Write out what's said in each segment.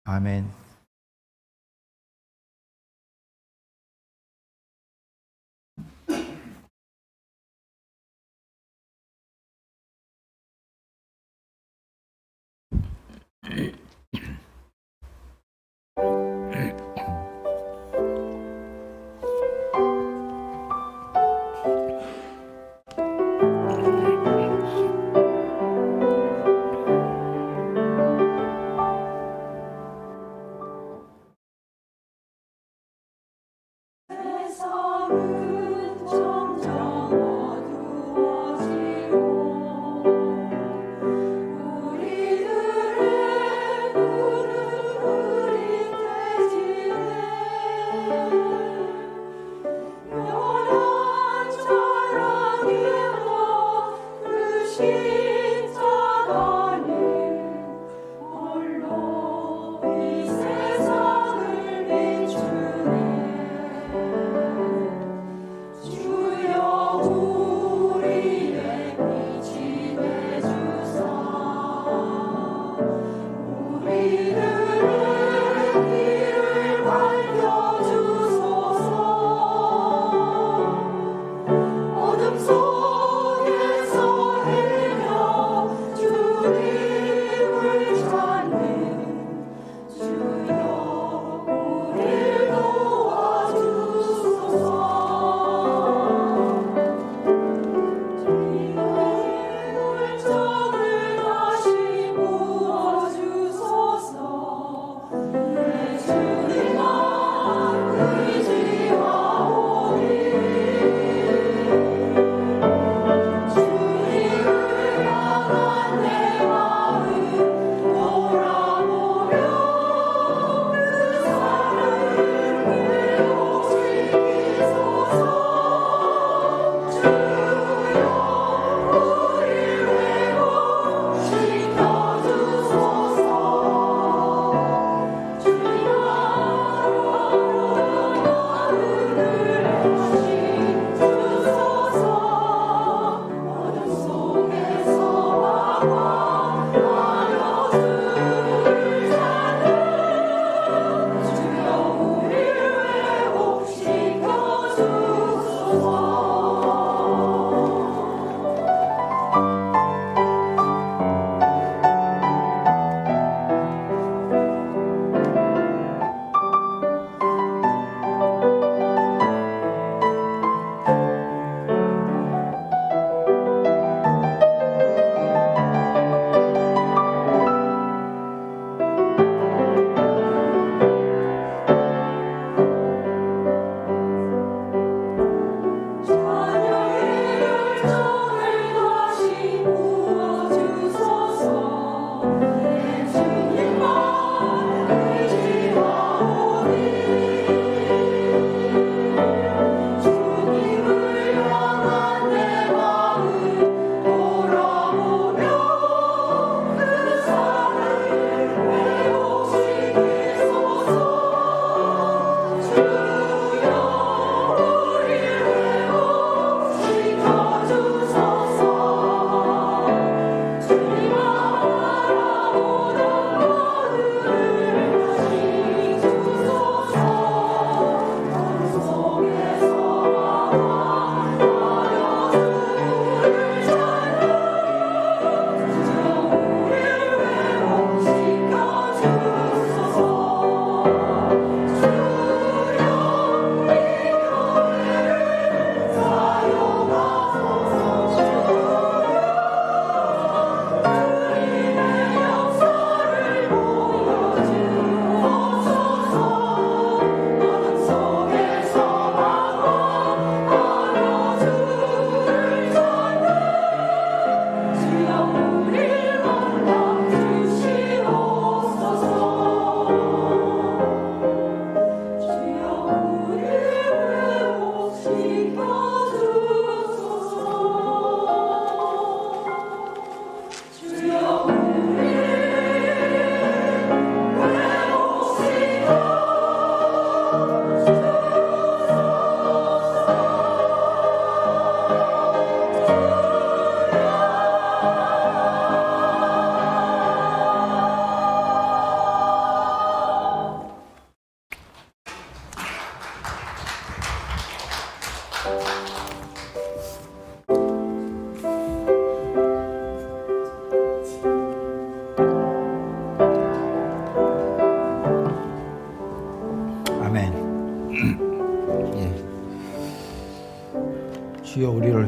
아멘. 세상은 점점 어두워지고 우리들은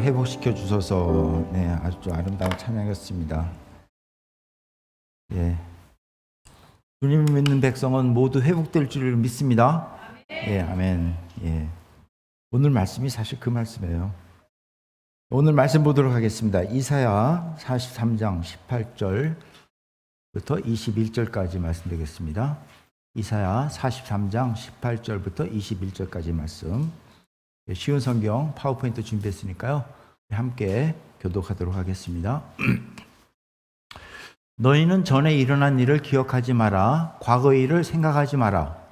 회복시켜 주소서. 네, 아주 아름다운 찬양이었습니다. 예, 주님을 믿는 백성은 모두 회복될 줄을 믿습니다. 예, 아멘. 예, 오늘 말씀이 사실 그 말씀이에요. 오늘 말씀 보도록 하겠습니다. 이사야 43장 18절부터 21절까지 말씀드리겠습니다. 이사야 43장 18절부터 21절까지 말씀. 쉬운 성경 파워포인트 준비했으니까요. 함께 교독하도록 하겠습니다. 너희는 전에 일어난 일을 기억하지 마라. 과거의 일을 생각하지 마라.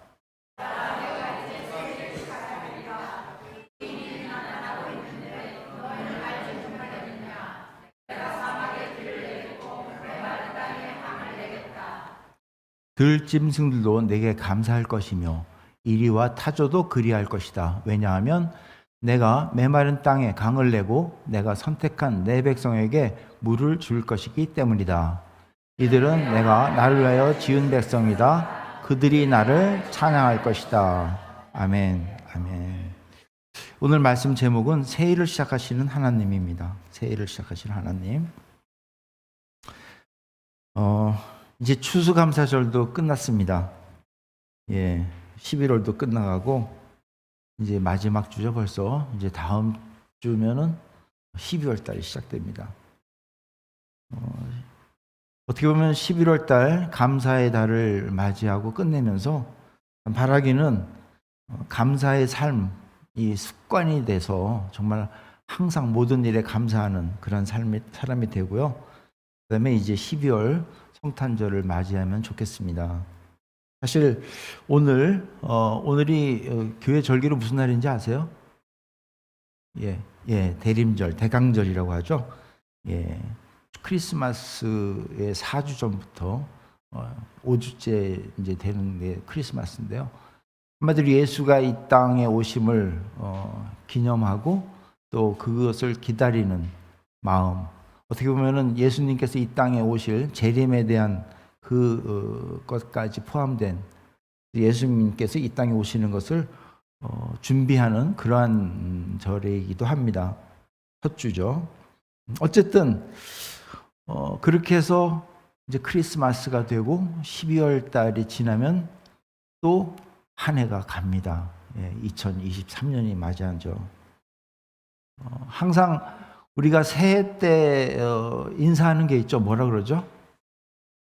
들짐승들도 내게 감사할 것이며 이리와 타조도 그리할 것이다. 왜냐하면 내가 메마른 땅에 강을 내고 내가 선택한 내 백성에게 물을 줄 것이기 때문이다. 이들은 내가 나를 위하여 지은 백성이다. 그들이 나를 찬양할 것이다. 아멘. 아멘. 오늘 말씀 제목은 새해를 시작하시는 하나님입니다. 새해를 시작하시는 하나님. 이제 추수감사절도 끝났습니다. 예, 11월도 끝나가고 이제 마지막 주죠. 벌써 이제 다음 주면은 12월 달이 시작됩니다. 어떻게 보면 11월 달 감사의 달을 맞이하고 끝내면서 바라기는 감사의 삶이 습관이 돼서 정말 항상 모든 일에 감사하는 그런 사람이 되고요. 그다음에 이제 12월 성탄절을 맞이하면 좋겠습니다. 사실 오늘이 교회 절기로 무슨 날인지 아세요? 예, 대림절, 대강절이라고 하죠. 예, 크리스마스의 4주 전부터 5주째 이제 되는 게 크리스마스인데요. 한마디로 예수가 이 땅에 오심을 기념하고 또 그것을 기다리는 마음. 어떻게 보면은 예수님께서 이 땅에 오실 재림에 대한 그것까지 포함된 예수님께서 이 땅에 오시는 것을 준비하는 그러한 절이기도 합니다. 첫 주죠. 어쨌든 그렇게 해서 이제 크리스마스가 되고 12월 달이 지나면 또 한 해가 갑니다. 2023년이 맞이하죠. 항상 우리가 새해 때 인사하는 게 있죠. 뭐라 그러죠?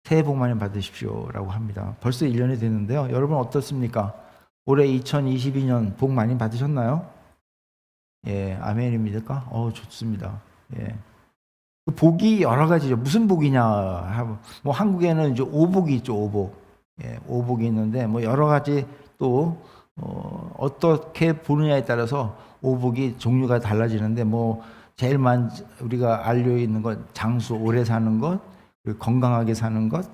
새해 복 많이 받으십시오라고 합니다. 벌써 1년이 됐는데요. 여러분 어떻습니까? 올해 2022년 복 많이 받으셨나요? 예, 아멘입니까? 좋습니다. 예. 그 복이 여러 가지죠. 무슨 복이냐 하면 뭐 한국에는 이제 오복이 있죠. 오복. 예, 오복이 있는데 뭐 여러 가지 또 어떻게 보느냐에 따라서 오복이 종류가 달라지는데 뭐 제일 우리가 알려 있는 것 장수 오래 사는 것, 그리고 건강하게 사는 것,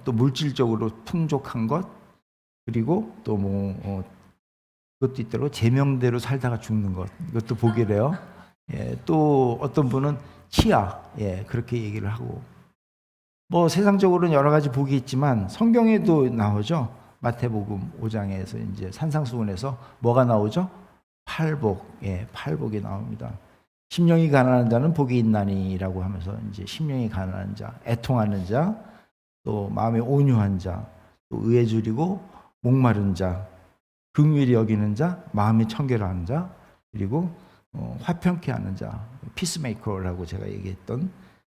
또 물질적으로 풍족한 것, 그리고 또 뭐 그것도 있더라고 제명대로 살다가 죽는 것, 이것도 복이래요. 예, 또 어떤 분은 치아, 예, 그렇게 얘기를 하고 뭐 세상적으로는 여러 가지 복이 있지만 성경에도 나오죠. 마태복음 5장에서 이제 산상수훈에서 뭐가 나오죠? 팔복, 예, 팔복이 나옵니다. 심령이 가난한 자는 복이 있나니라고 하면서 이제 심령이 가난한 자, 애통하는 자, 또 마음이 온유한 자, 또 의에 줄이고 목마른 자, 긍휼히 여기는 자, 마음이 청결한 자, 그리고 화평케 하는 자, 피스메이커라고 제가 얘기했던,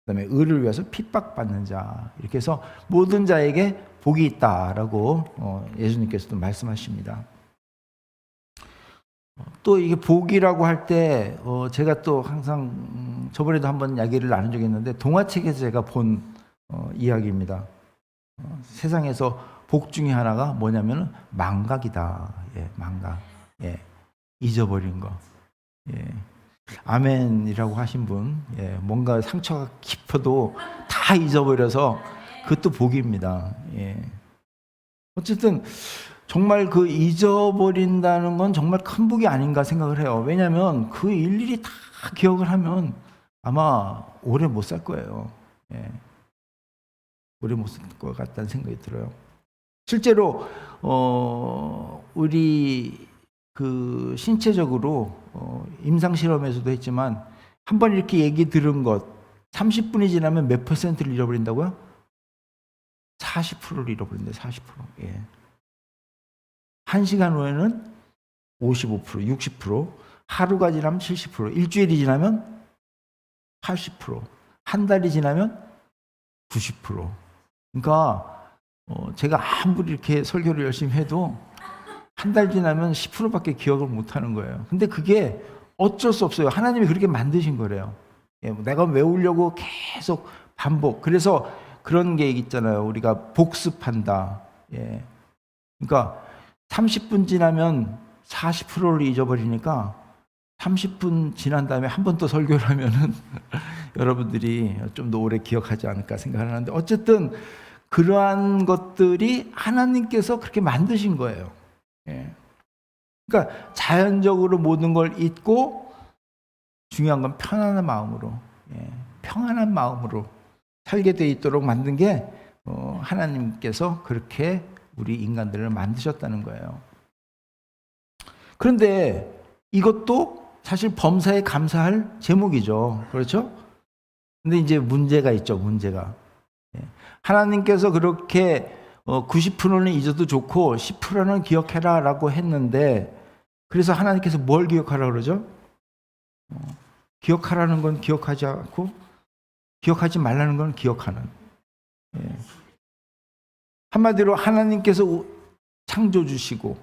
그다음에 의를 위해서 핍박받는 자, 이렇게 해서 모든 자에게 복이 있다라고 예수님께서도 말씀하십니다. 또 이게 복이라고 할 때 제가 또 항상 저번에도 한번 이야기를 나눈 적이 있는데 동화책에서 제가 본 이야기입니다. 세상에서 복 중에 하나가 뭐냐면은 망각이다. 예, 망각. 예, 잊어버린 거. 예, 아멘이라고 하신 분, 예, 뭔가 상처가 깊어도 다 잊어버려서 그것도 복입니다. 예. 어쨌든 정말 그 잊어버린다는 건 정말 큰 복이 아닌가 생각을 해요. 왜냐하면 그 일일이 다 기억을 하면 아마 오래 못 살 거예요. 예. 오래 못 살 것 같다는 생각이 들어요. 실제로 우리 그 신체적으로 임상 실험에서도 했지만 한 번 이렇게 얘기 들은 것 30분이 지나면 몇 퍼센트를 잃어버린다고요? 40%를 잃어버린대요. 40%. 예. 1시간 후에는 55%, 60%, 하루가 지나면 70%, 일주일이 지나면 80%, 한 달이 지나면 90%. 그러니까 제가 아무리 이렇게 설교를 열심히 해도 한 달 지나면 10%밖에 기억을 못 하는 거예요. 근데 그게 어쩔 수 없어요. 하나님이 그렇게 만드신 거래요. 예, 내가 외우려고 계속 반복. 그래서 그런 게 있잖아요. 우리가 복습한다. 예. 그러니까 30분 지나면 40%를 잊어버리니까 30분 지난 다음에 한 번 더 설교를 하면은 여러분들이 좀 더 오래 기억하지 않을까 생각하는데, 어쨌든 그러한 것들이 하나님께서 그렇게 만드신 거예요. 예. 그러니까 자연적으로 모든 걸 잊고 중요한 건 편안한 마음으로, 예, 평안한 마음으로 살게 돼 있도록 만든 게 하나님께서 그렇게 우리 인간들을 만드셨다는 거예요. 그런데 이것도 사실 범사에 감사할 제목이죠. 그렇죠? 근데 이제 문제가 있죠. 문제가. 하나님께서 그렇게 90%는 잊어도 좋고 10%는 기억해라 라고 했는데, 그래서 하나님께서 뭘 기억하라 그러죠? 기억하라는 건 기억하지 않고 기억하지 말라는 건 기억하는. 예. 한마디로 하나님께서 창조 주시고,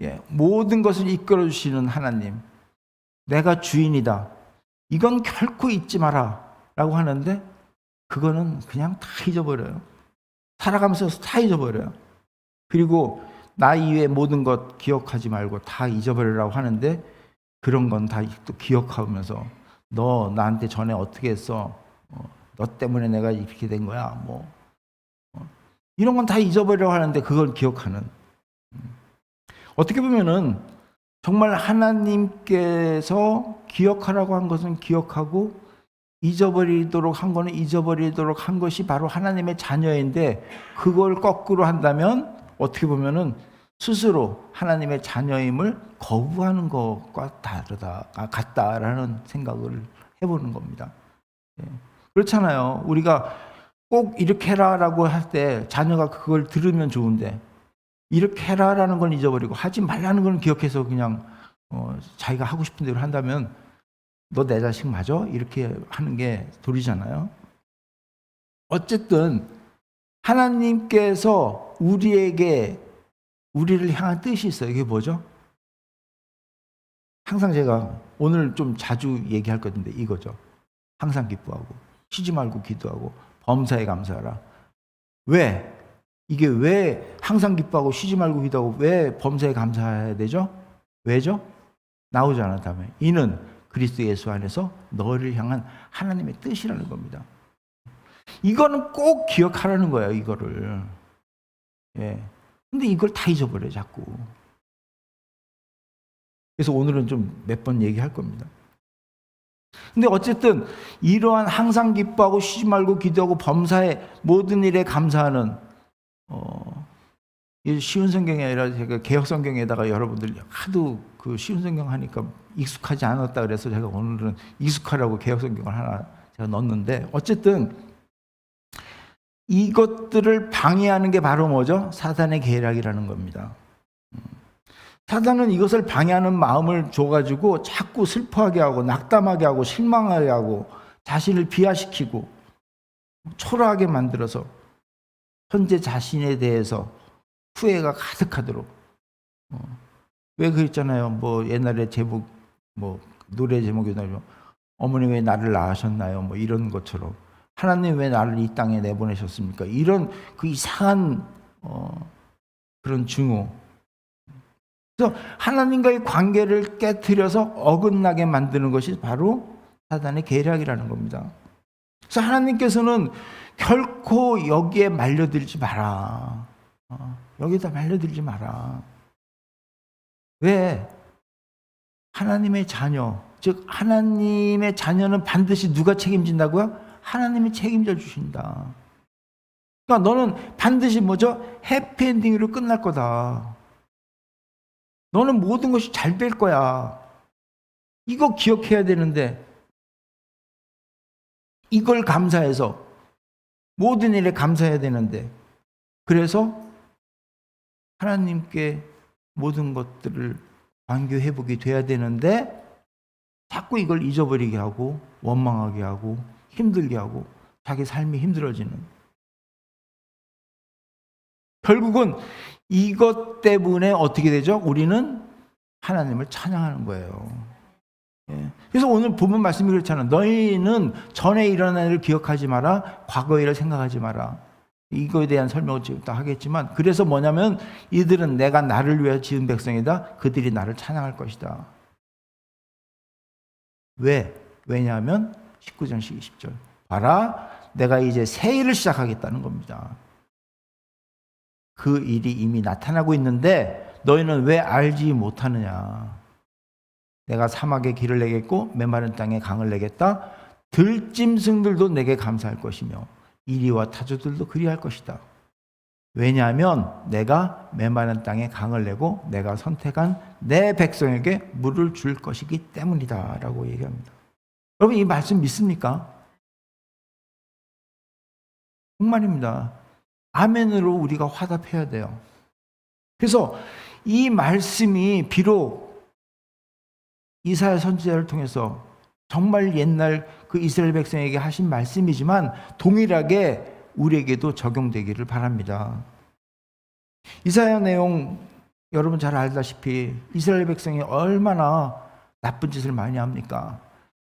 예, 모든 것을 이끌어 주시는 하나님, 내가 주인이다, 이건 결코 잊지 마라 라고 하는데, 그거는 그냥 다 잊어버려요. 살아가면서 다 잊어버려요. 그리고 나 이외의 모든 것 기억하지 말고 다 잊어버리라고 하는데, 그런 건 다 또 기억하면서 너 나한테 전에 어떻게 했어? 너 때문에 내가 이렇게 된 거야. 이런 건 다 잊어버리라고 하는데 그걸 기억하는. 어떻게 보면은 정말 하나님께서 기억하라고 한 것은 기억하고 잊어버리도록 한 거는 잊어버리도록 한 것이 바로 하나님의 자녀인데, 그걸 거꾸로 한다면 어떻게 보면은 스스로 하나님의 자녀임을 거부하는 것과 같다라는 생각을 해보는 겁니다. 그렇잖아요. 우리가 꼭 이렇게 해라라고 할 때 자녀가 그걸 들으면 좋은데, 이렇게 해라라는 건 잊어버리고 하지 말라는 건 기억해서 그냥 자기가 하고 싶은 대로 한다면 너 내 자식 맞아? 이렇게 하는 게 도리잖아요. 어쨌든 하나님께서 우리를 향한 뜻이 있어요. 이게 뭐죠? 항상 제가 오늘 좀 자주 얘기할 건데 이거죠. 항상 기뻐하고 쉬지 말고 기도하고 범사에 감사하라. 왜? 이게 왜 항상 기뻐하고 쉬지 말고 기도하고 왜 범사에 감사해야 되죠? 왜죠? 나오잖아 다음에. 이는 그리스도 예수 안에서 너를 향한 하나님의 뜻이라는 겁니다. 이거는 꼭 기억하라는 거예요. 이거를. 예. 근데 이걸 다 잊어버려요, 자꾸. 그래서 오늘은 좀 몇 번 얘기할 겁니다. 근데 어쨌든 이러한 항상 기뻐하고 쉬지 말고 기도하고 범사에 모든 일에 감사하는, 쉬운 성경이 아니라 제가 개혁 성경에다가 여러분들 하도 그 쉬운 성경 하니까 익숙하지 않았다 그래서 제가 오늘은 익숙하라고 개혁 성경을 하나 제가 넣었는데, 어쨌든 이것들을 방해하는 게 바로 뭐죠? 사단의 계략이라는 겁니다. 사단은 이것을 방해하는 마음을 줘가지고 자꾸 슬퍼하게 하고 낙담하게 하고 실망하게 하고 자신을 비하시키고 초라하게 만들어서 현재 자신에 대해서 후회가 가득하도록. 왜 그랬잖아요. 뭐 옛날에 제목, 뭐 노래 제목이 나죠. 어머니 왜 나를 낳으셨나요? 뭐 이런 것처럼. 하나님 왜 나를 이 땅에 내보내셨습니까? 이런 그 이상한 그런 증오. 그래서 하나님과의 관계를 깨트려서 어긋나게 만드는 것이 바로 사단의 계략이라는 겁니다. 그래서 하나님께서는 결코 여기에 말려들지 마라. 여기다 말려들지 마라. 왜? 하나님의 자녀, 즉 하나님의 자녀는 반드시 누가 책임진다고요? 하나님이 책임져 주신다. 그러니까 너는 반드시 뭐죠? 해피엔딩으로 끝날 거다. 너는 모든 것이 잘 될 거야. 이거 기억해야 되는데 이걸 감사해서 모든 일에 감사해야 되는데, 그래서 하나님께 모든 것들을 완교 회복이 돼야 되는데 자꾸 이걸 잊어버리게 하고 원망하게 하고 힘들게 하고 자기 삶이 힘들어지는, 결국은 이것 때문에 어떻게 되죠? 우리는 하나님을 찬양하는 거예요. 예. 그래서 오늘 본문 말씀이 그렇잖아요. 너희는 전에 일어난 일을 기억하지 마라, 과거의 일을 생각하지 마라. 이거에 대한 설명을 지금 다 하겠지만, 그래서 뭐냐면 이들은 내가 나를 위해 지은 백성이다. 그들이 나를 찬양할 것이다. 왜? 왜냐하면 19절 20절 봐라, 내가 이제 새 일을 시작하겠다는 겁니다. 그 일이 이미 나타나고 있는데 너희는 왜 알지 못하느냐. 내가 사막에 길을 내겠고 메마른 땅에 강을 내겠다. 들짐승들도 내게 감사할 것이며 이리와 타조들도 그리할 것이다. 왜냐하면 내가 메마른 땅에 강을 내고 내가 선택한 내 백성에게 물을 줄 것이기 때문이다 라고 얘기합니다. 여러분, 이 말씀 믿습니까? 정말입니다. 아멘으로 우리가 화답해야 돼요. 그래서 이 말씀이 비록 이사야 선지자를 통해서 정말 옛날 그 이스라엘 백성에게 하신 말씀이지만 동일하게 우리에게도 적용되기를 바랍니다. 이사야 내용 여러분 잘 알다시피 이스라엘 백성이 얼마나 나쁜 짓을 많이 합니까?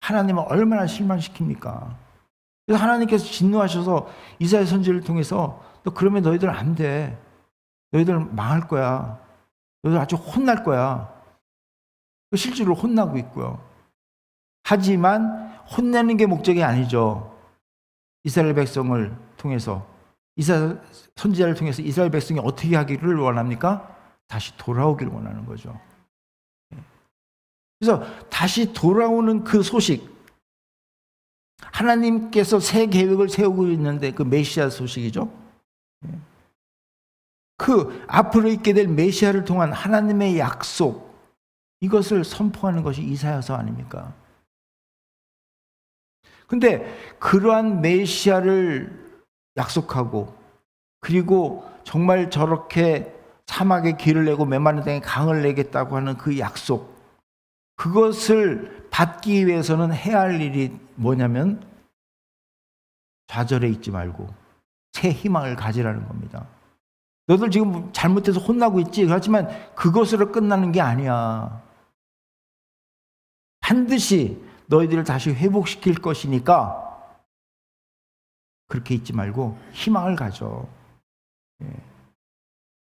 하나님을 얼마나 실망시킵니까? 그래서 하나님께서 진노하셔서 이사야 선지를 통해서 너 그러면 너희들 안 돼. 너희들 망할 거야. 너희들 아주 혼날 거야. 실제로 혼나고 있고요. 하지만 혼내는 게 목적이 아니죠. 이스라엘 백성을 통해서, 이사야 선지자를 통해서 이스라엘 백성이 어떻게 하기를 원합니까? 다시 돌아오기를 원하는 거죠. 그래서 다시 돌아오는 그 소식, 하나님께서 새 계획을 세우고 있는데 그 메시아 소식이죠. 그 앞으로 있게 될 메시아를 통한 하나님의 약속, 이것을 선포하는 것이 이사야서 아닙니까? 근데 그러한 메시아를 약속하고, 그리고 정말 저렇게 사막에 길을 내고 메마른 땅에 강을 내겠다고 하는 그 약속, 그것을 받기 위해서는 해야 할 일이 뭐냐면 좌절해 있지 말고 새 희망을 가지라는 겁니다. 너들 지금 잘못해서 혼나고 있지? 그렇지만 그것으로 끝나는 게 아니야. 반드시 너희들을 다시 회복시킬 것이니까 그렇게 있지 말고 희망을 가져.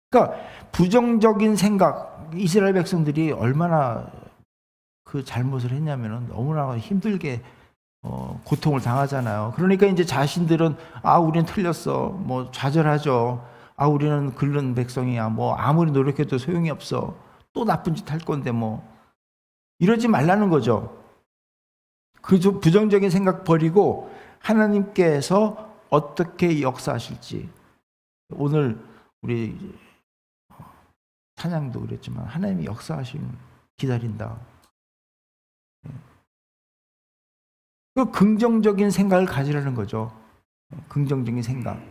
그러니까 부정적인 생각, 이스라엘 백성들이 얼마나 그 잘못을 했냐면 너무나 힘들게 고통을 당하잖아요. 그러니까 이제 자신들은 우리는 틀렸어, 뭐 좌절하죠. 우리는 글른 백성이야, 뭐 아무리 노력해도 소용이 없어, 또 나쁜 짓 할 건데 뭐, 이러지 말라는 거죠. 그 부정적인 생각 버리고 하나님께서 어떻게 역사하실지, 오늘 우리 찬양도 그랬지만 하나님이 역사하시면 기다린다. 그 긍정적인 생각을 가지라는 거죠. 긍정적인 생각.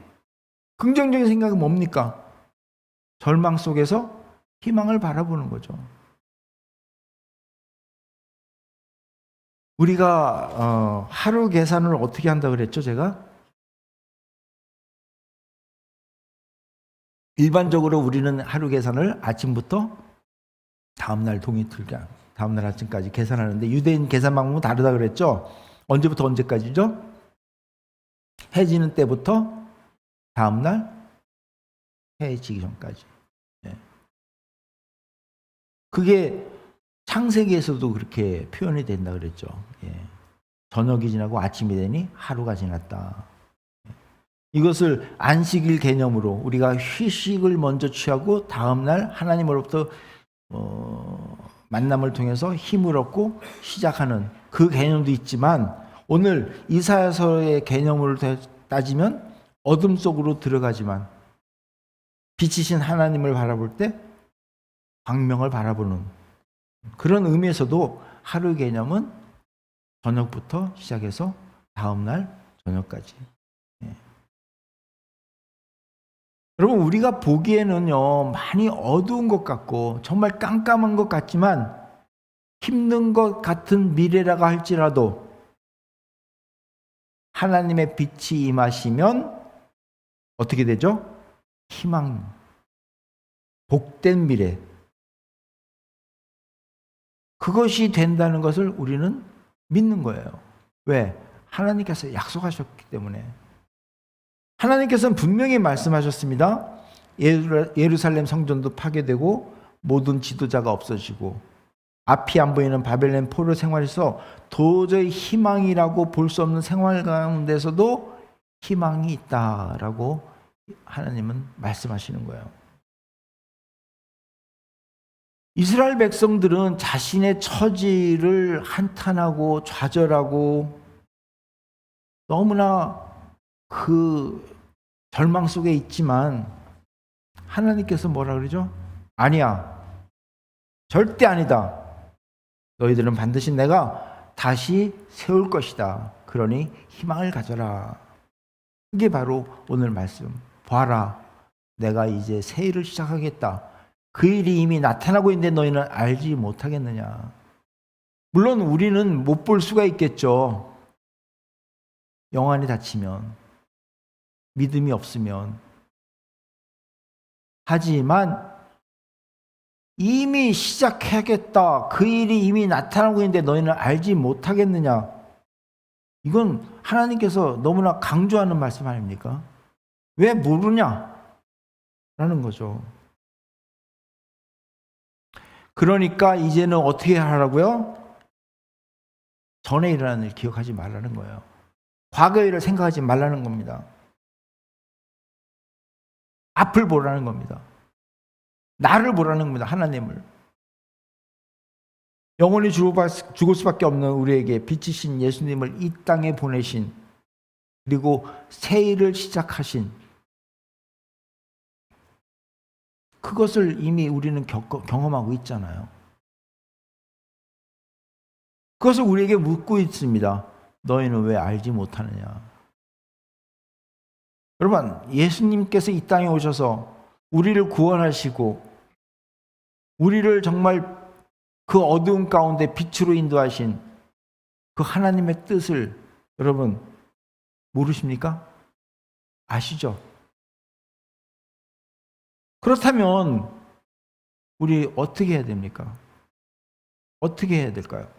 긍정적인 생각은 뭡니까? 절망 속에서 희망을 바라보는 거죠. 우리가 하루 계산을 어떻게 한다 그랬죠, 제가? 일반적으로 우리는 하루 계산을 아침부터 다음날 동이틀간, 다음날 아침까지 계산하는데 유대인 계산 방법은 다르다 그랬죠? 언제부터 언제까지죠? 해 지는 때부터 다음날 해 지기 전까지. 그게 창세기에서도 그렇게 표현이 된다 그랬죠. 저녁이 지나고 아침이 되니 하루가 지났다. 이것을 안식일 개념으로 우리가 휴식을 먼저 취하고 다음날 하나님으로부터 만남을 통해서 힘을 얻고 시작하는 그 개념도 있지만, 오늘 이사야서의 개념으로 따지면 어둠 속으로 들어가지만 빛이신 하나님을 바라볼 때 광명을 바라보는 그런 의미에서도 하루 개념은 저녁부터 시작해서 다음날 저녁까지. 예. 여러분, 우리가 보기에는요, 많이 어두운 것 같고, 정말 깜깜한 것 같지만, 힘든 것 같은 미래라고 할지라도, 하나님의 빛이 임하시면, 어떻게 되죠? 희망, 복된 미래. 그것이 된다는 것을 우리는 믿는 거예요. 왜? 하나님께서 약속하셨기 때문에. 하나님께서는 분명히 말씀하셨습니다. 예루살렘 성전도 파괴되고 모든 지도자가 없어지고 앞이 안 보이는 바벨론 포로 생활에서 도저히 희망이라고 볼 수 없는 생활 가운데서도 희망이 있다라고 하나님은 말씀하시는 거예요. 이스라엘 백성들은 자신의 처지를 한탄하고 좌절하고 너무나 그 절망 속에 있지만 하나님께서 뭐라 그러죠? 아니야. 절대 아니다. 너희들은 반드시 내가 다시 세울 것이다. 그러니 희망을 가져라. 이게 바로 오늘 말씀. 봐라. 내가 이제 새 일을 시작하겠다. 그 일이 이미 나타나고 있는데 너희는 알지 못하겠느냐. 물론 우리는 못 볼 수가 있겠죠. 영안이 닫히면, 믿음이 없으면. 하지만 이미 시작하겠다. 그 일이 이미 나타나고 있는데 너희는 알지 못하겠느냐. 이건 하나님께서 너무나 강조하는 말씀 아닙니까? 왜 모르냐? 라는 거죠. 그러니까 이제는 어떻게 하라고요? 전에 일어난 일 기억하지 말라는 거예요. 과거의 일을 생각하지 말라는 겁니다. 앞을 보라는 겁니다. 나를 보라는 겁니다. 하나님을. 영원히 죽을 수밖에 없는 우리에게 빛이신 예수님을 이 땅에 보내신, 그리고 새 일을 시작하신, 그것을 이미 우리는 경험하고 있잖아요. 그것을 우리에게 묻고 있습니다. 너희는 왜 알지 못하느냐. 여러분, 예수님께서 이 땅에 오셔서 우리를 구원하시고 우리를 정말 그 어두운 가운데 빛으로 인도하신 그 하나님의 뜻을 여러분 모르십니까? 아시죠? 그렇다면 우리 어떻게 해야 됩니까? 어떻게 해야 될까요?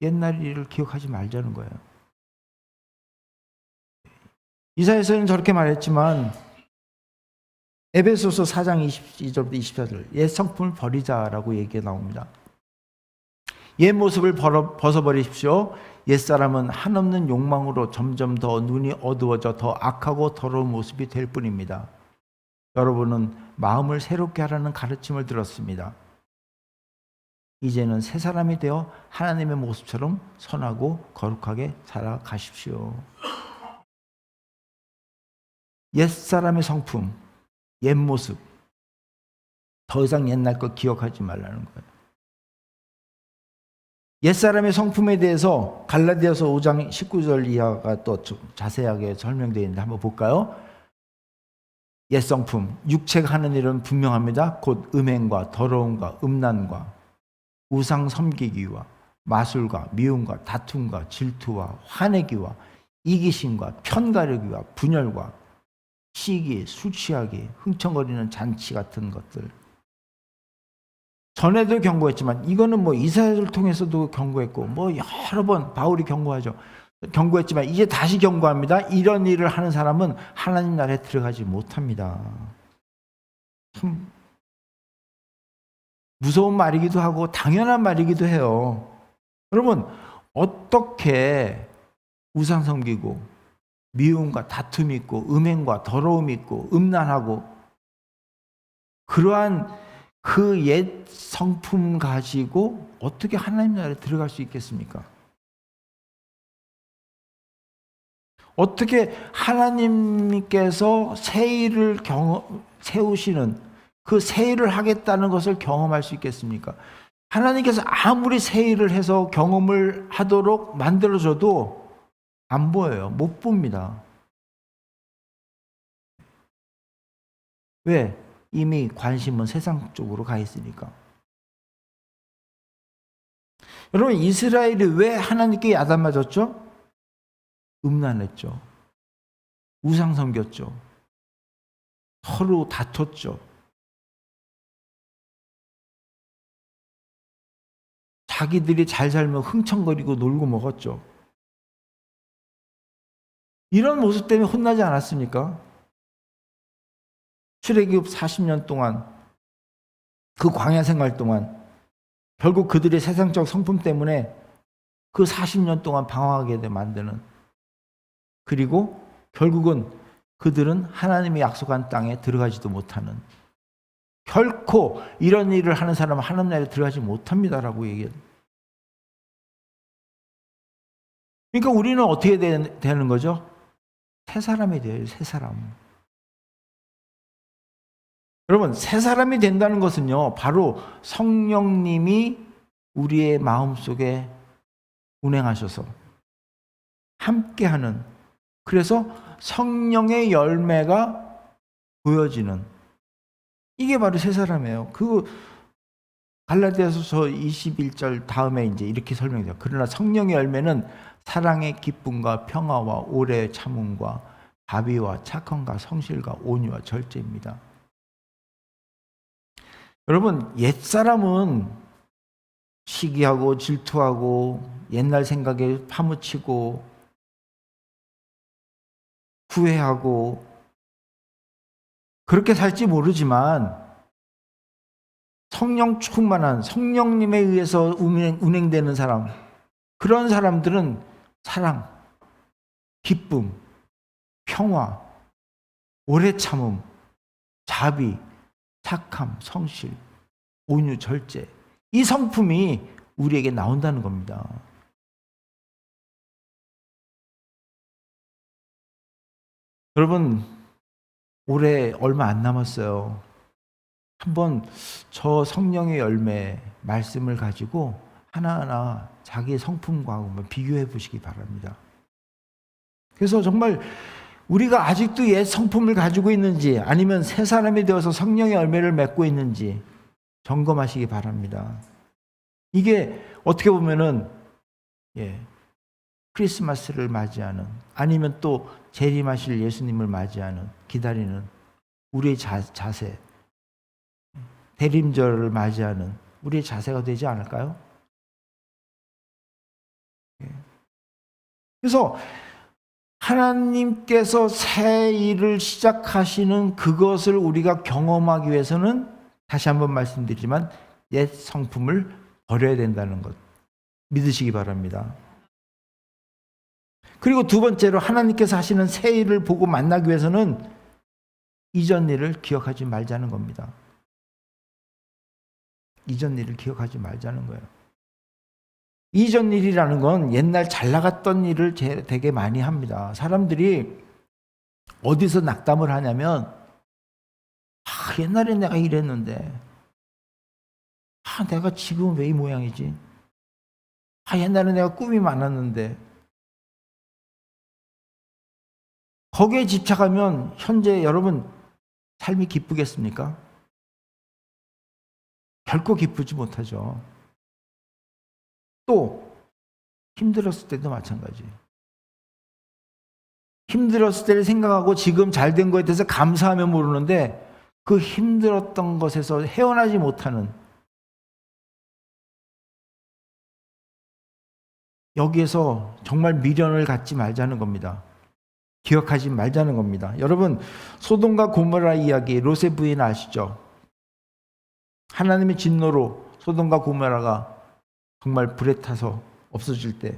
옛날 일을 기억하지 말자는 거예요. 이사야서는 저렇게 말했지만 에베소서 4장 22절부터 24절 옛 성품을 버리자라고 얘기가 나옵니다. 옛 모습을 벗어버리십시오. 옛사람은 한없는 욕망으로 점점 더 눈이 어두워져 더 악하고 더러운 모습이 될 뿐입니다. 여러분은 마음을 새롭게 하라는 가르침을 들었습니다. 이제는 새 사람이 되어 하나님의 모습처럼 선하고 거룩하게 살아가십시오. 옛사람의 성품, 옛 모습, 더 이상 옛날 거 기억하지 말라는 거예요. 옛사람의 성품에 대해서 갈라디아서 5장 19절 이하가 또 자세하게 설명되어 있는데 한번 볼까요? 옛 성품, 육체가 하는 일은 분명합니다. 곧 음행과 더러움과 음란과 우상 섬기기와 마술과 미움과 다툼과 질투와 화내기와 이기심과 편가르기와 분열과 시기, 술 취하기, 흥청거리는 잔치 같은 것들. 전에도 경고했지만 이거는 뭐 이사야를 통해서도 경고했고 뭐 여러 번 바울이 경고했지만 이제 다시 경고합니다. 이런 일을 하는 사람은 하나님 나라에 들어가지 못합니다. 참 무서운 말이기도 하고 당연한 말이기도 해요. 여러분, 어떻게 우상 섬기고 미움과 다툼이 있고 음행과 더러움이 있고 음란하고 그러한 그 옛 성품 가지고 어떻게 하나님 나라에 들어갈 수 있겠습니까? 어떻게 하나님께서 새 일을 세우시는 그 새 일을 하겠다는 것을 경험할 수 있겠습니까? 하나님께서 아무리 새 일을 해서 경험을 하도록 만들어줘도 안 보여요. 못 봅니다. 왜? 이미 관심은 세상 쪽으로 가 있으니까. 여러분, 이스라엘이 왜 하나님께 야단맞았죠? 음란했죠. 우상 섬겼죠. 서로 다퉜죠. 자기들이 잘 살면 흥청거리고 놀고 먹었죠. 이런 모습 때문에 혼나지 않았습니까? 출애굽 40년 동안, 그 광야 생활 동안 결국 그들의 세상적 성품 때문에 그 40년 동안 방황하게 만드는, 그리고 결국은 그들은 하나님이 약속한 땅에 들어가지도 못하는, 결코 이런 일을 하는 사람은 하나님 나라에 들어가지 못합니다라고 얘기해요. 그러니까 우리는 어떻게 되는 거죠? 새 사람이 돼요. 새 사람. 여러분, 새 사람이 된다는 것은요, 바로 성령님이 우리의 마음속에 운행하셔서 함께하는, 그래서 성령의 열매가 보여지는, 이게 바로 새 사람이에요. 그 갈라디아서 21절 다음에 이제 이렇게 설명돼요. 그러나 성령의 열매는 사랑의 기쁨과 평화와 오래 참음과 자비와 착함과 성실과 온유와 절제입니다. 여러분, 옛사람은 시기하고 질투하고 옛날 생각에 파묻히고 후회하고 그렇게 살지 모르지만, 성령 충만한, 성령님에 의해서 운행되는 사람, 그런 사람들은 사랑, 기쁨, 평화, 오래 참음, 자비, 착함, 성실, 온유, 절제, 이 성품이 우리에게 나온다는 겁니다. 여러분, 올해 얼마 안 남았어요. 한번 저 성령의 열매 말씀을 가지고 하나하나 자기의 성품과 한번 비교해 보시기 바랍니다. 그래서 정말 우리가 아직도 옛 성품을 가지고 있는지, 아니면 새 사람이 되어서 성령의 열매를 맺고 있는지 점검하시기 바랍니다. 이게 어떻게 보면은 크리스마스를 맞이하는, 아니면 또 재림하실 예수님을 맞이하는, 기다리는 우리의 자세, 대림절을 맞이하는 우리의 자세가 되지 않을까요? 그래서 하나님께서 새 일을 시작하시는 그것을 우리가 경험하기 위해서는, 다시 한번 말씀드리지만, 옛 성품을 버려야 된다는 것 믿으시기 바랍니다. 그리고 두 번째로, 하나님께서 하시는 새 일을 보고 만나기 위해서는 이전 일을 기억하지 말자는 겁니다. 이전 일을 기억하지 말자는 거예요. 이전 일이라는 건 옛날 잘 나갔던 일을 되게 많이 합니다. 사람들이 어디서 낙담을 하냐면, 옛날에 내가 이랬는데, 내가 지금 왜 이 모양이지? 옛날에 내가 꿈이 많았는데. 거기에 집착하면 현재 여러분 삶이 기쁘겠습니까? 결코 기쁘지 못하죠. 또 힘들었을 때도 마찬가지. 힘들었을 때를 생각하고 지금 잘 된 거에 대해서 감사하면 모르는데, 그 힘들었던 것에서 헤어나지 못하는, 여기에서 정말 미련을 갖지 말자는 겁니다. 기억하지 말자는 겁니다. 여러분, 소돔과 고모라 이야기, 롯의 부인 아시죠? 하나님의 진노로 소돔과 고모라가 정말 불에 타서 없어질 때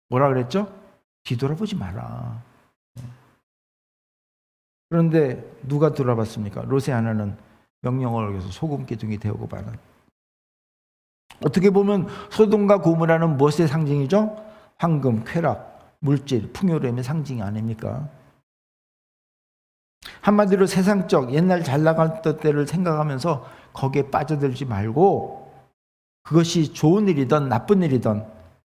뭐라 그랬죠? 뒤돌아보지 마라. 그런데 누가 돌아봤습니까? 롯의 하나는 명령을 어겨서 소금 기둥이 되고 마는. 어떻게 보면 소돔과 고모라는 무엇의 상징이죠? 황금, 쾌락, 물질, 풍요로움의 상징이 아닙니까? 한마디로 세상적, 옛날 잘 나갔던 때를 생각하면서 거기에 빠져들지 말고, 그것이 좋은 일이든 나쁜 일이든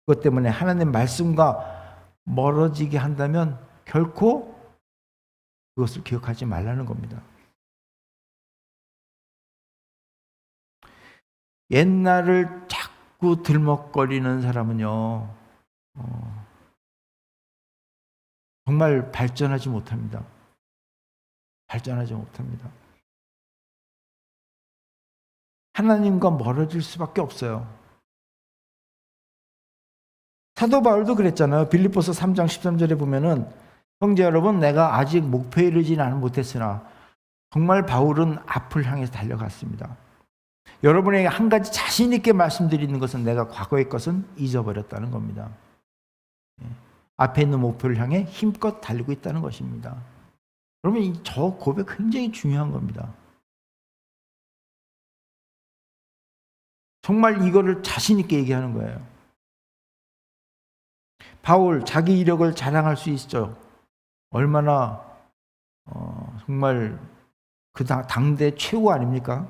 그것 때문에 하나님 말씀과 멀어지게 한다면 결코 그것을 기억하지 말라는 겁니다. 옛날을 자꾸 들먹거리는 사람은요, 정말 발전하지 못합니다. 발전하지 못합니다. 하나님과 멀어질 수밖에 없어요. 사도 바울도 그랬잖아요. 빌립보서 3장 13절에 보면은 형제 여러분, 내가 아직 목표에 이르지는 못했으나 정말 바울은 앞을 향해서 달려갔습니다. 여러분에게 한 가지 자신 있게 말씀드리는 것은 내가 과거의 것은 잊어버렸다는 겁니다. 앞에 있는 목표를 향해 힘껏 달리고 있다는 것입니다. 그러면 저 고백 굉장히 중요한 겁니다. 정말 이거를 자신 있게 얘기하는 거예요. 바울 자기 이력을 자랑할 수 있죠. 얼마나 정말 그 당대 최고 아닙니까?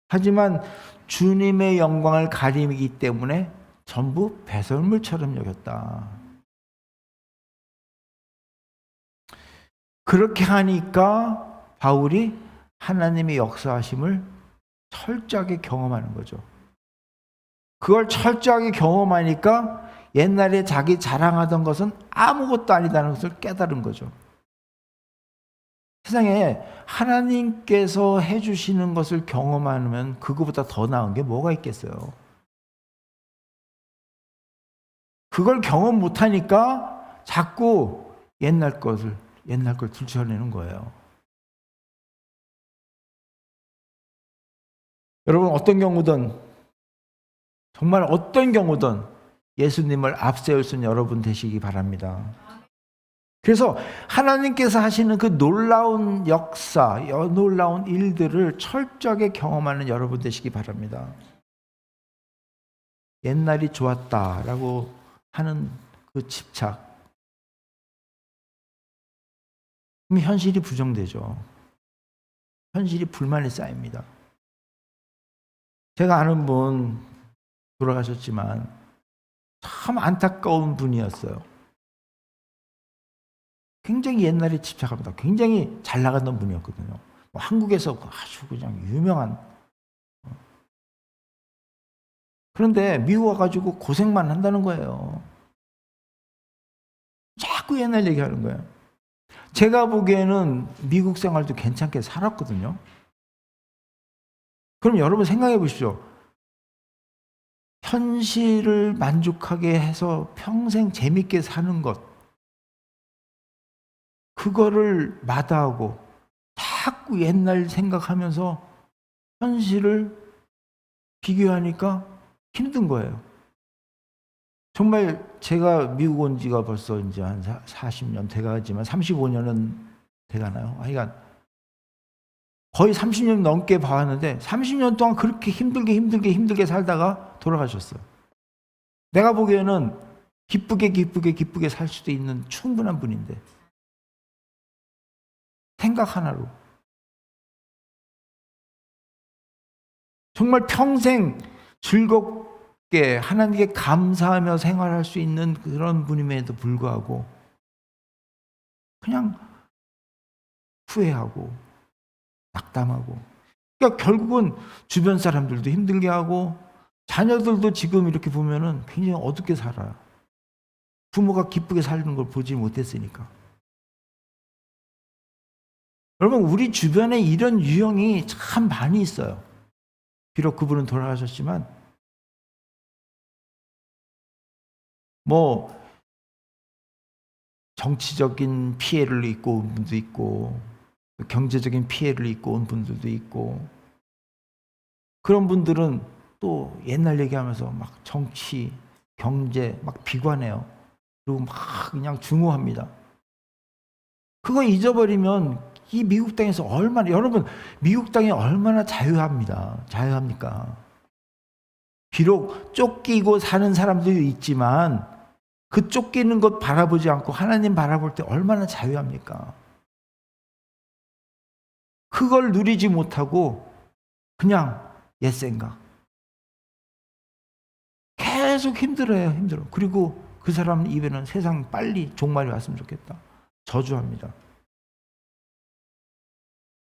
하지만 주님의 영광을 가리기 때문에 전부 배설물처럼 여겼다. 그렇게 하니까 바울이 하나님의 역사하심을 철저하게 경험하는 거죠. 그걸 철저하게 경험하니까 옛날에 자기 자랑하던 것은 아무것도 아니다는 것을 깨달은 거죠. 세상에 하나님께서 해주시는 것을 경험하면 그거보다 더 나은 게 뭐가 있겠어요. 그걸 경험 못하니까 자꾸 옛날 걸 들춰내는 거예요. 여러분, 어떤 경우든, 정말 어떤 경우든 예수님을 앞세울 수 있는 여러분 되시기 바랍니다. 그래서 하나님께서 하시는 그 놀라운 역사, 놀라운 일들을 철저하게 경험하는 여러분 되시기 바랍니다. 옛날이 좋았다라고 하는 그 집착, 그럼 현실이 부정되죠. 현실이 불만이 쌓입니다. 제가 아는 분 돌아가셨지만 참 안타까운 분이었어요. 굉장히 옛날에 집착합니다. 굉장히 잘 나가던 분이었거든요. 한국에서 아주 그냥 유명한. 그런데 미국 와가지고 고생만 한다는 거예요. 자꾸 옛날 얘기하는 거예요. 제가 보기에는 미국 생활도 괜찮게 살았거든요. 그럼 여러분 생각해 보십시오. 현실을 만족하게 해서 평생 재밌게 사는 것, 그거를 마다하고 자꾸 옛날 생각하면서 현실을 비교하니까 힘든 거예요. 정말 제가 미국 온 지가 벌써 이제 한 40년 돼가지만 35년은 돼가나요? 하여간 거의 30년 넘게 봐왔는데 30년 동안 그렇게 힘들게 살다가 돌아가셨어요. 내가 보기에는 기쁘게 살 수도 있는 충분한 분인데 생각 하나로 정말 평생 즐겁게 하나님께 감사하며 생활할 수 있는 그런 분임에도 불구하고 그냥 후회하고 낙담하고, 그러니까 결국은 주변 사람들도 힘들게 하고 자녀들도 지금 이렇게 보면은 굉장히 어둡게 살아요. 부모가 기쁘게 사는 걸 보지 못했으니까. 여러분, 우리 주변에 이런 유형이 참 많이 있어요. 비록 그분은 돌아가셨지만 뭐 정치적인 피해를 입고 온 분도 있고 경제적인 피해를 입고 온 분들도 있고, 그런 분들은 또 옛날 얘기하면서 막 정치, 경제 막 비관해요. 그리고 막 그냥 중후합니다. 그거 잊어버리면 이 미국 땅에서 얼마나, 여러분 미국 땅이 얼마나 자유합니까? 비록 쫓기고 사는 사람들도 있지만 그 쫓기는 것 바라보지 않고 하나님 바라볼 때 얼마나 자유합니까? 그걸 누리지 못하고 그냥 옛 생각, 계속 힘들어요. 그리고 그 사람 입에는 세상 빨리 종말이 왔으면 좋겠다. 저주합니다.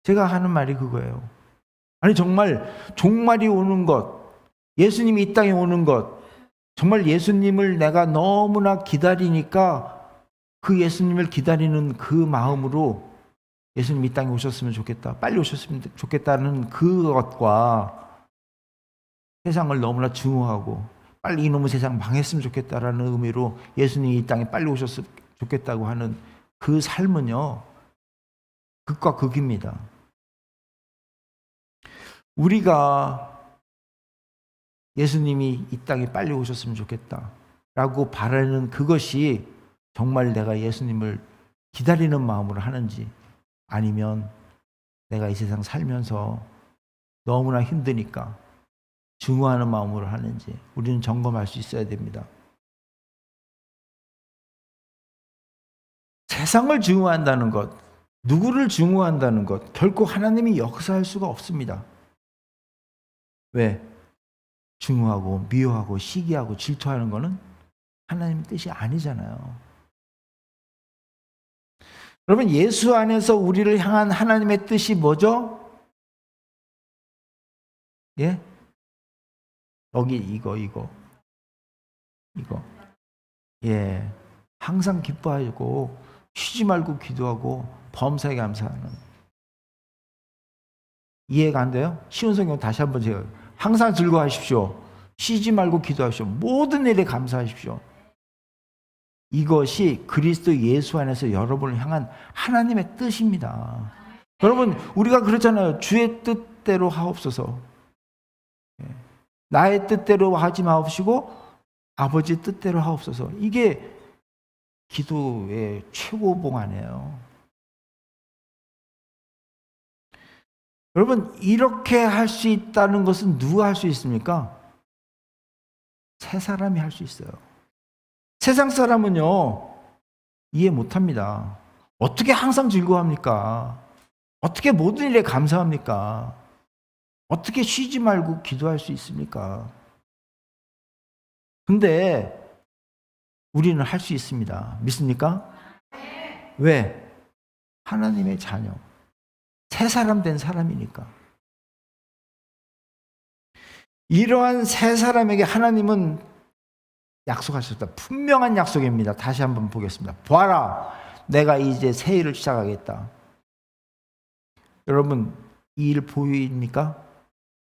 제가 하는 말이 그거예요. 아니 정말 종말이 오는 것, 예수님이 이 땅에 오는 것, 정말 예수님을 내가 너무나 기다리니까 그 예수님을 기다리는 그 마음으로 예수님이 이 땅에 오셨으면 좋겠다. 빨리 오셨으면 좋겠다는 그것과 세상을 너무나 증오하고 빨리 이놈의 세상 망했으면 좋겠다라는 의미로 예수님이 이 땅에 빨리 오셨으면 좋겠다고 하는 그 삶은요, 극과 극입니다. 우리가 예수님이 이 땅에 빨리 오셨으면 좋겠다라고 바라는 그것이 정말 내가 예수님을 기다리는 마음으로 하는지, 아니면 내가 이 세상 살면서 너무나 힘드니까 증오하는 마음으로 하는지 우리는 점검할 수 있어야 됩니다. 세상을 증오한다는 것, 누구를 증오한다는 것, 결코 하나님이 역사할 수가 없습니다. 왜? 증오하고 미워하고 시기하고 질투하는 것은 하나님의 뜻이 아니잖아요. 여러분, 예수 안에서 우리를 향한 하나님의 뜻이 뭐죠? 예? 여기 이거. 예. 항상 기뻐하고 쉬지 말고 기도하고 범사에 감사하는. 이해가 안 돼요? 쉬운 성경 다시 한번 제가 항상 즐거워하십시오. 쉬지 말고 기도하십시오. 모든 일에 감사하십시오. 이것이 그리스도 예수 안에서 여러분을 향한 하나님의 뜻입니다. 여러분, 우리가 그렇잖아요. 주의 뜻대로 하옵소서. 나의 뜻대로 하지 마옵시고 아버지 뜻대로 하옵소서. 이게 기도의 최고봉 아니에요. 여러분, 이렇게 할 수 있다는 것은 누가 할 수 있습니까? 새 사람이 할 수 있어요. 세상 사람은요, 이해 못합니다. 어떻게 항상 즐거워합니까? 어떻게 모든 일에 감사합니까? 어떻게 쉬지 말고 기도할 수 있습니까? 근데 우리는 할 수 있습니다. 믿습니까? 왜? 하나님의 자녀. 새 사람 된 사람이니까. 이러한 새 사람에게 하나님은 약속하셨다. 분명한 약속입니다. 다시 한번 보겠습니다. 보아라, 내가 이제 새 일을 시작하겠다. 여러분, 이 일 보입니까?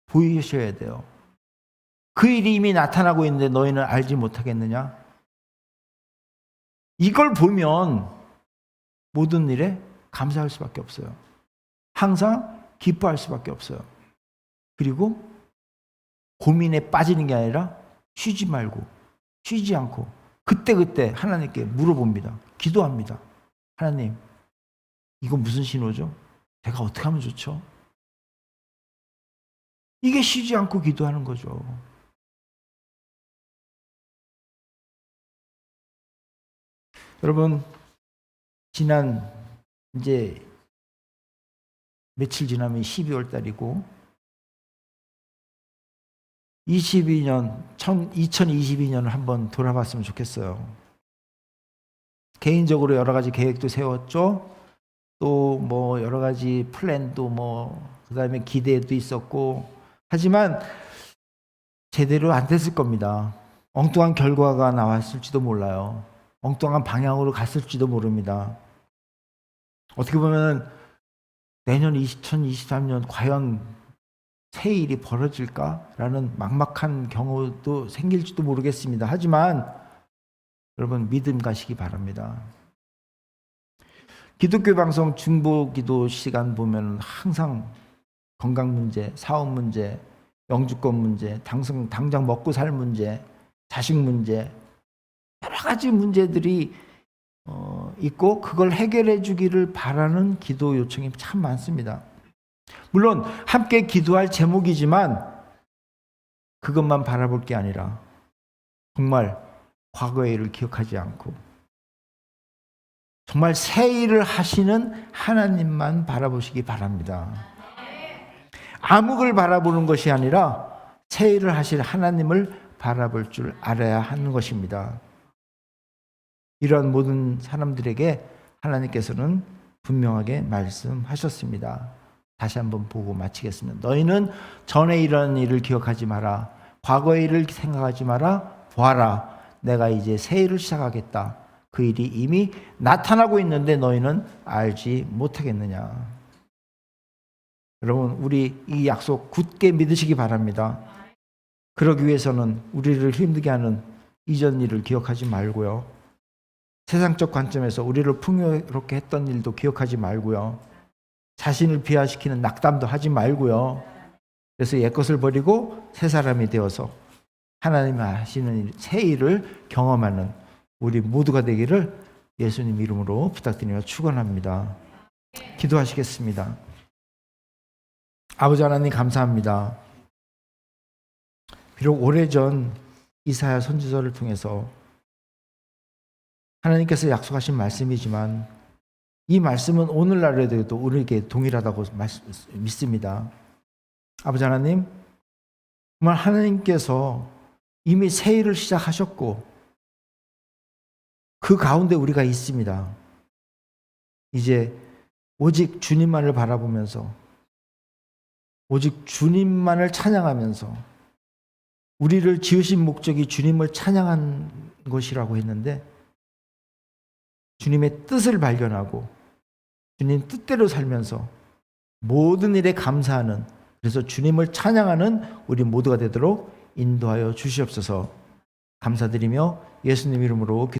보이셔야 돼요. 그 일이 이미 나타나고 있는데 너희는 알지 못하겠느냐? 이걸 보면 모든 일에 감사할 수밖에 없어요. 항상 기뻐할 수밖에 없어요. 그리고 고민에 빠지는 게 아니라 쉬지 말고, 쉬지 않고 그때그때 하나님께 물어봅니다. 기도합니다. 하나님, 이거 무슨 신호죠? 제가 어떻게 하면 좋죠? 이게 쉬지 않고 기도하는 거죠. 여러분, 지난 이제 며칠 지나면 12월 달이고 2022년을 한번 돌아봤으면 좋겠어요. 개인적으로 여러 가지 계획도 세웠죠. 또 뭐 여러 가지 플랜도 그다음에 기대도 있었고, 하지만 제대로 안 됐을 겁니다. 엉뚱한 결과가 나왔을지도 몰라요. 엉뚱한 방향으로 갔을지도 모릅니다. 어떻게 보면 내년 2023년 과연 새 일이 벌어질까라는 막막한 경우도 생길지도 모르겠습니다. 하지만 여러분, 믿음 가시기 바랍니다. 기독교 방송 중보기도 시간 보면 항상 건강 문제, 사업 문제, 영주권 문제, 당장 먹고 살 문제, 자식 문제, 여러 가지 문제들이 있고 그걸 해결해 주기를 바라는 기도 요청이 참 많습니다. 물론 함께 기도할 제목이지만 그것만 바라볼 게 아니라 정말 과거의 일을 기억하지 않고 정말 새 일을 하시는 하나님만 바라보시기 바랍니다. 암흑을 바라보는 것이 아니라 새 일을 하실 하나님을 바라볼 줄 알아야 하는 것입니다. 이런 모든 사람들에게 하나님께서는 분명하게 말씀하셨습니다. 다시 한번 보고 마치겠습니다. 너희는 전에 이런 일을 기억하지 마라. 과거의 일을 생각하지 마라. 보아라. 내가 이제 새 일을 시작하겠다. 그 일이 이미 나타나고 있는데 너희는 알지 못하겠느냐. 여러분, 우리 이 약속 굳게 믿으시기 바랍니다. 그러기 위해서는 우리를 힘들게 하는 이전 일을 기억하지 말고요. 세상적 관점에서 우리를 풍요롭게 했던 일도 기억하지 말고요. 자신을 비하시키는 낙담도 하지 말고요. 그래서 옛것을 버리고 새 사람이 되어서 하나님이 하시는 새 일을 경험하는 우리 모두가 되기를 예수님 이름으로 부탁드리며 축원합니다. 기도하시겠습니다. 아버지 하나님 감사합니다. 비록 오래전 이사야 선지서를 통해서 하나님께서 약속하신 말씀이지만 이 말씀은 오늘날에도 우리에게 동일하다고 믿습니다. 아버지 하나님, 정말 하나님께서 이미 새 일을 시작하셨고 그 가운데 우리가 있습니다. 이제 오직 주님만을 바라보면서 오직 주님만을 찬양하면서 우리를 지으신 목적이 주님을 찬양한 것이라고 했는데 주님의 뜻을 발견하고 주님 뜻대로 살면서 모든 일에 감사하는, 그래서 주님을 찬양하는 우리 모두가 되도록 인도하여 주시옵소서. 감사드리며 예수님 이름으로